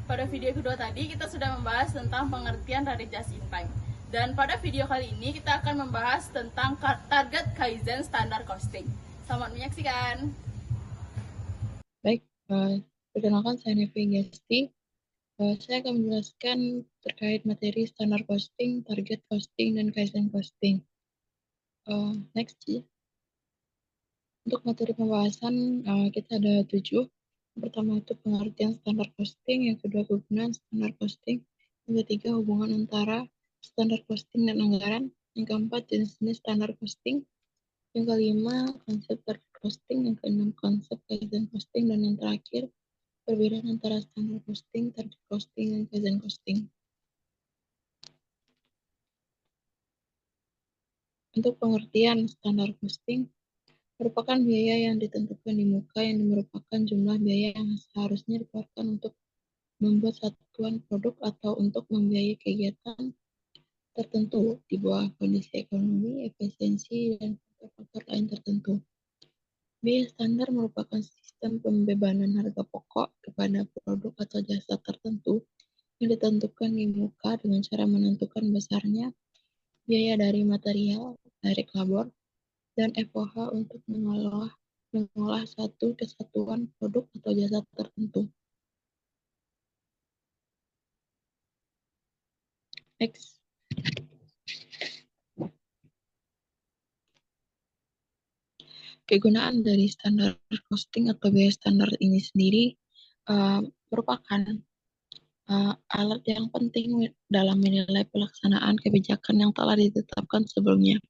Pada video kedua tadi kita sudah membahas tentang pengertian dari just in time. Dan pada video kali ini kita akan membahas tentang target Kaizen standar costing. Selamat menyaksikan. Baik, perkenalkan saya Nevi Gesti. Saya akan menjelaskan terkait materi standar costing, target costing, dan Kaizen costing. Next ya. Untuk materi pembahasan kita ada 7. Yang pertama itu pengertian standar costing, yang kedua kegunaan standar costing, yang ketiga hubungan antara standar costing dan anggaran, yang keempat jenis-jenis standar costing, yang kelima konsep target costing, yang keenam konsep Kaizen costing, dan yang terakhir perbedaan antara standar costing, target costing, dan Kaizen costing. Untuk pengertian standar costing, merupakan biaya yang ditentukan di muka yang merupakan jumlah biaya yang seharusnya dikeluarkan untuk membuat satuan produk atau untuk membiayai kegiatan tertentu di bawah kondisi ekonomi, efisiensi, dan faktor-faktor lain tertentu. Biaya standar merupakan sistem pembebanan harga pokok kepada produk atau jasa tertentu yang ditentukan di muka dengan cara menentukan besarnya biaya dari material, direct labor, dan FOH untuk mengolah satu kesatuan produk atau jasa tertentu. Next. Kegunaan dari standar costing atau biaya standar ini sendiri merupakan alat yang penting dalam menilai pelaksanaan kebijakan yang telah ditetapkan sebelumnya.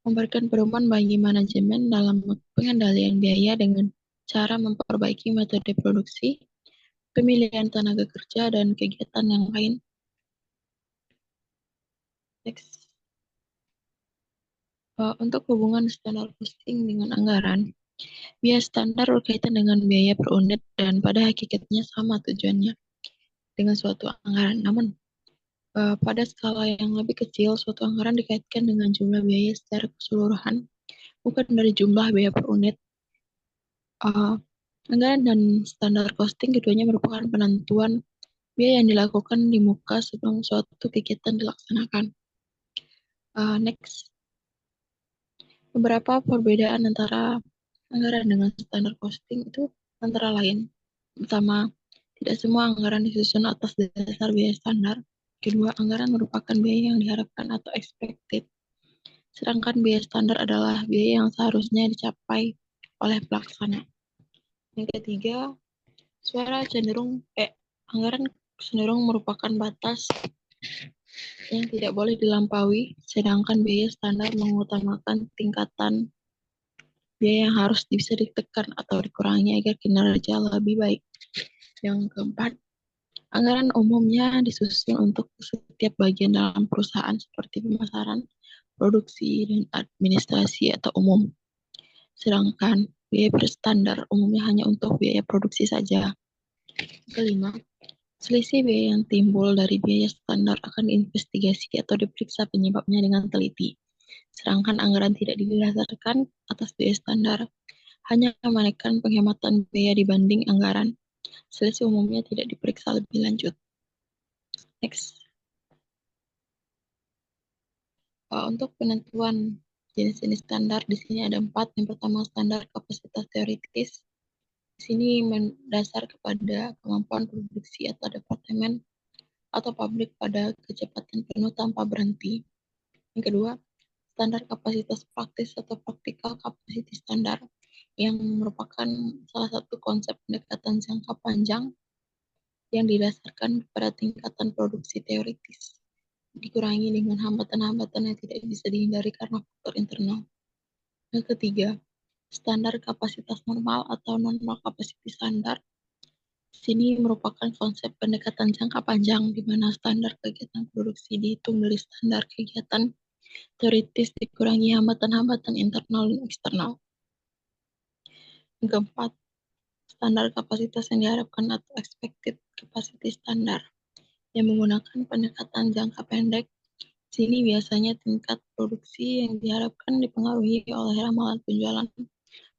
Memberikan pedoman bagi manajemen dalam pengendalian biaya dengan cara memperbaiki metode produksi, pemilihan tenaga kerja, dan kegiatan yang lain. Next. Untuk hubungan standar costing dengan anggaran, biaya standar berkaitan dengan biaya per unit dan pada hakikatnya sama tujuannya dengan suatu anggaran. Namun, pada skala yang lebih kecil, suatu anggaran dikaitkan dengan jumlah biaya secara keseluruhan, bukan dari jumlah biaya per unit. Anggaran dan standar costing keduanya merupakan penentuan biaya yang dilakukan di muka sebelum suatu kegiatan dilaksanakan. Next. Beberapa perbedaan antara anggaran dengan standar costing itu antara lain. Pertama, tidak semua anggaran disusun atas dasar biaya standar. Kedua, anggaran merupakan biaya yang diharapkan atau expected. Sedangkan biaya standar adalah biaya yang seharusnya dicapai oleh pelaksana. Yang ketiga, anggaran cenderung merupakan batas yang tidak boleh dilampaui, sedangkan biaya standar mengutamakan tingkatan biaya yang harus bisa ditekan atau dikurangi agar kinerja lebih baik. Yang keempat, anggaran umumnya disusun untuk setiap bagian dalam perusahaan seperti pemasaran, produksi, dan administrasi atau umum. Sedangkan biaya berstandar umumnya hanya untuk biaya produksi saja. Kelima, selisih biaya yang timbul dari biaya standar akan diinvestigasi atau diperiksa penyebabnya dengan teliti. Sedangkan anggaran tidak didasarkan atas biaya standar, hanya menaikkan penghematan biaya dibanding anggaran. Selisih umumnya tidak diperiksa lebih lanjut. Next. Untuk penentuan jenis-jenis standar, di sini ada 4. Yang pertama, standar kapasitas teoritis. Di sini mendasar kepada kemampuan produksi atau departemen atau pabrik pada kecepatan penuh tanpa berhenti. Yang kedua, standar kapasitas praktis atau practical capacity standar, yang merupakan salah satu konsep pendekatan jangka panjang yang didasarkan pada tingkatan produksi teoritis, dikurangi dengan hambatan-hambatan yang tidak bisa dihindari karena faktor internal. Yang ketiga, standar kapasitas normal atau normal capacity standard. Sini merupakan konsep pendekatan jangka panjang di mana standar kegiatan produksi dihitung dari standar kegiatan teoritis dikurangi hambatan-hambatan internal dan eksternal. Yang keempat, standar kapasitas yang diharapkan atau expected capacity standard yang menggunakan pendekatan jangka pendek. Sini biasanya tingkat produksi yang diharapkan dipengaruhi oleh ramalan penjualan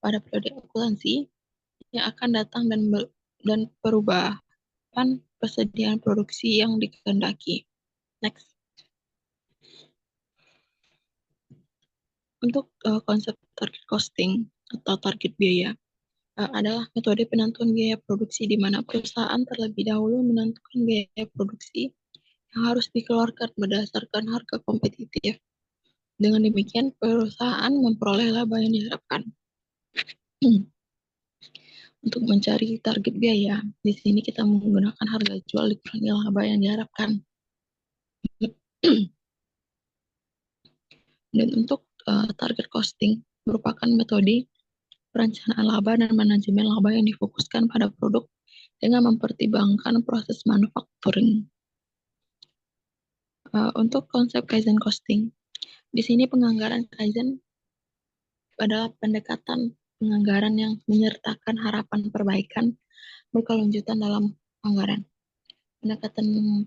pada periode okupansi yang akan datang dan perubahan persediaan produksi yang dikehendaki. Next. Untuk konsep target costing atau target biaya adalah metode penentuan biaya produksi di mana perusahaan terlebih dahulu menentukan biaya produksi yang harus dikeluarkan berdasarkan harga kompetitif. Dengan demikian, perusahaan memperoleh laba yang diharapkan. Untuk mencari target biaya, di sini kita menggunakan harga jual dikurangi laba yang diharapkan. Dan untuk target costing merupakan metode perencanaan laba dan manajemen laba yang difokuskan pada produk dengan mempertimbangkan proses manufacturing. Untuk konsep Kaizen costing, di sini penganggaran Kaizen adalah pendekatan penganggaran yang menyertakan harapan perbaikan berkelanjutan dalam anggaran. Pendekatan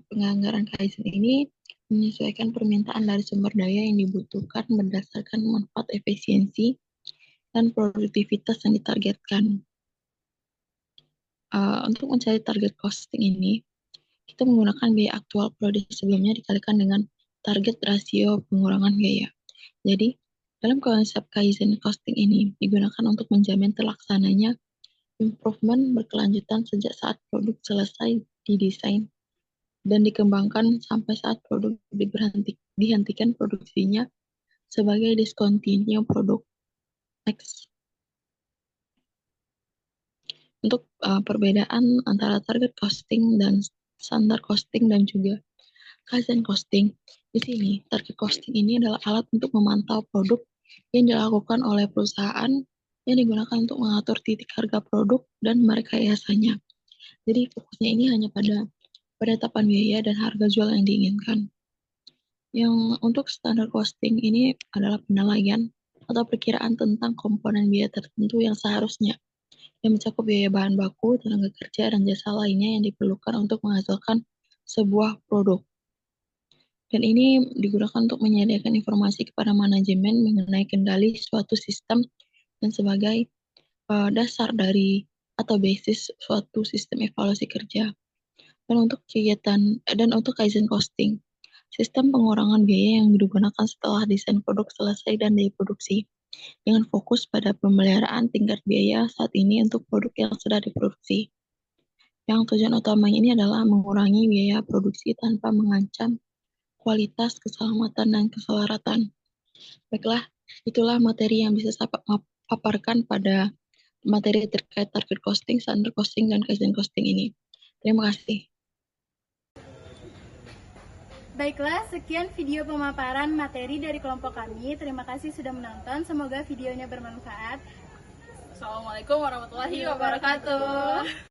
penganggaran Kaizen ini menyesuaikan permintaan dari sumber daya yang dibutuhkan berdasarkan manfaat efisiensi dan produktivitas yang ditargetkan. Untuk mencari target costing ini, kita menggunakan biaya aktual periode sebelumnya dikalikan dengan target rasio pengurangan biaya. Jadi, dalam konsep Kaizen costing ini digunakan untuk menjamin terlaksananya improvement berkelanjutan sejak saat produk selesai didesain dan dikembangkan sampai saat produk dihentikan produksinya sebagai discontinue produk. Next. Untuk perbedaan antara target costing dan standar costing dan juga Kaizen costing, di sini target costing ini adalah alat untuk memantau produk yang dilakukan oleh perusahaan yang digunakan untuk mengatur titik harga produk dan merekayasanya. Jadi fokusnya ini hanya pada penetapan biaya dan harga jual yang diinginkan. Yang untuk standar costing ini adalah penilaian atau perkiraan tentang komponen biaya tertentu yang seharusnya yang mencakup biaya bahan baku, tenaga kerja, dan jasa lainnya yang diperlukan untuk menghasilkan sebuah produk. Dan ini digunakan untuk menyediakan informasi kepada manajemen mengenai kendali suatu sistem dan sebagai dasar dari atau basis suatu sistem evaluasi kerja. Dan untuk kegiatan dan untuk Kaizen costing, sistem pengurangan biaya yang digunakan setelah desain produk selesai dan diproduksi, dengan fokus pada pemeliharaan tingkat biaya saat ini untuk produk yang sudah diproduksi. Yang tujuan utamanya ini adalah mengurangi biaya produksi tanpa mengancam kualitas, keselamatan, dan keselaratan. Baiklah, itulah materi yang bisa saya paparkan pada materi terkait target costing, standard costing, dan Kaizen costing ini. Terima kasih. Baiklah, sekian video pemaparan materi dari kelompok kami. Terima kasih sudah menonton. Semoga videonya bermanfaat. Assalamualaikum warahmatullahi wabarakatuh.